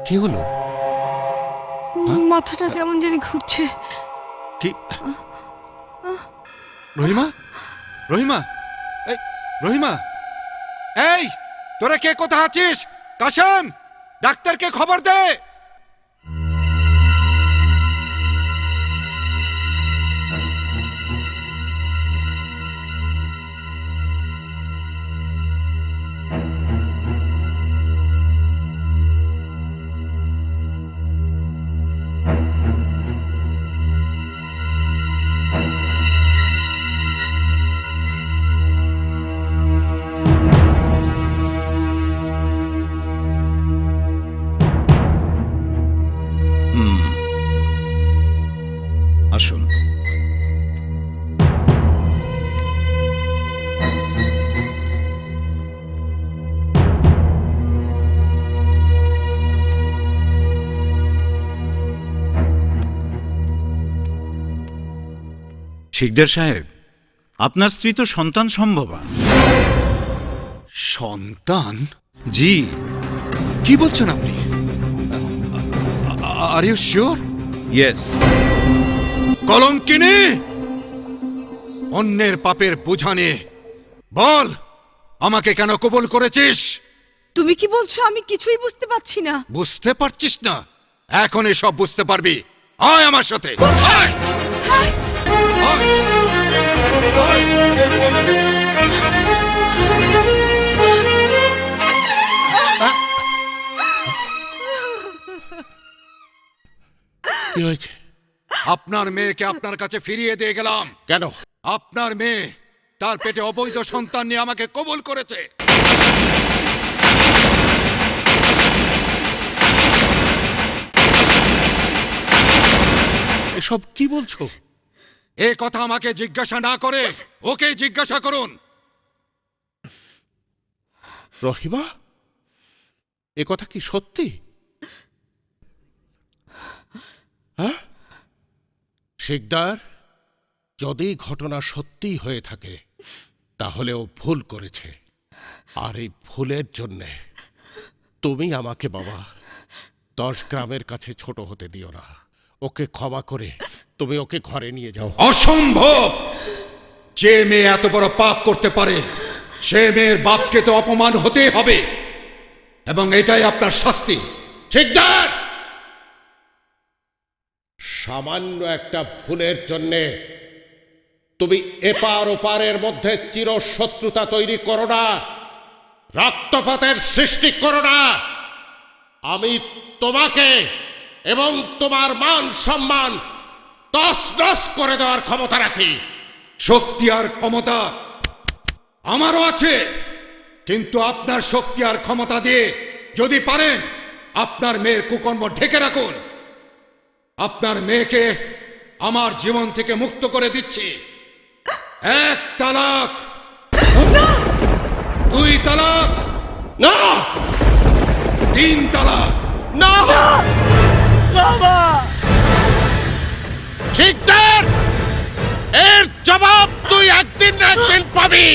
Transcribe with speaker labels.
Speaker 1: কি হলো?
Speaker 2: মাথাটা কেমন জানি ঘুরছে।
Speaker 1: কি? রহিমা, রহিমা, এই রহিমা, এই তোরা কে কোথায় আছিস? কাশেম, ডাক্তারকে খবর দে।
Speaker 3: আসুন। শিকদার সাহেব, আপনার স্ত্রী তো সন্তান সম্ভবা।
Speaker 1: সন্তান?
Speaker 3: জি।
Speaker 1: কি বলছেন আপনি? Are you sure?
Speaker 3: ইয়েস।
Speaker 1: কলঙ্কিনী, অন্যের পাপের বোঝা নিয়ে বল, আমাকে কেন কবুল করেছিস?
Speaker 2: তুমি কি বলছো? আমি কিছুই বুঝতে পারছি না।
Speaker 1: বুঝতে পারছিস না? এখনই সব বুঝতে পারবি। আয় আমার সাথে। আয়। আয়। আয়।
Speaker 4: কি হয়েছে?
Speaker 1: আপনার মেয়েকে আপনার কাছে ফিরিয়ে দিয়ে গেলাম।
Speaker 4: কেন?
Speaker 1: আপনার মেয়ে তার পেটে অবৈধ সন্তান নিয়ে আমাকে কবুল করেছে।
Speaker 4: এসব কি বলছো?
Speaker 1: এ কথা আমাকে জিজ্ঞাসা না করে ওকে জিজ্ঞাসা করুন।
Speaker 4: রহিমা, এ কথা কি সত্যি? হ্যাঁ শিকদার, যদি ঘটনা সত্যি হয়ে থাকে তাহলে ও ভুল করেছে, আর এই ভুলের জন্যে তুমি আমাকে বাবা 10 গ্রামের কাছে ছোট হতে দিও না। ওকে ক্ষমা করে তুমি ওকে ঘরে নিয়ে যাও।
Speaker 1: অসম্ভব! যে মেয়ে এত বড় পাপ করতে পারে সে মেয়ের বাপকে তো অপমান হতেই হবে, এবং এটাই আপনার শাস্তি।
Speaker 4: শিকদার, সামান্য একটা ভুলের জন্যে তুমি এপার ওপারের মধ্যে চিরশত্রুতা তৈরি করো না, রক্তপাতের সৃষ্টি করো না। আমি তোমাকে এবং তোমার মান সম্মান তছনছ করে দেওয়ার ক্ষমতা রাখি।
Speaker 1: শক্তি আর ক্ষমতা আমারও আছে, কিন্তু আপনার শক্তি আর ক্ষমতা দিয়ে যদি পারেন আপনার মেয়ের কুকর্ম ঢেকে রাখুন। আপনার মেয়েকে আমার জীবন থেকে মুক্ত করে দিচ্ছি। 1 তালাক, 2 তালাক,
Speaker 4: না
Speaker 1: 3 তালাক।
Speaker 4: না বাবা! শিকদার, এর জবাব তুই একদিন না একদিন পাবি।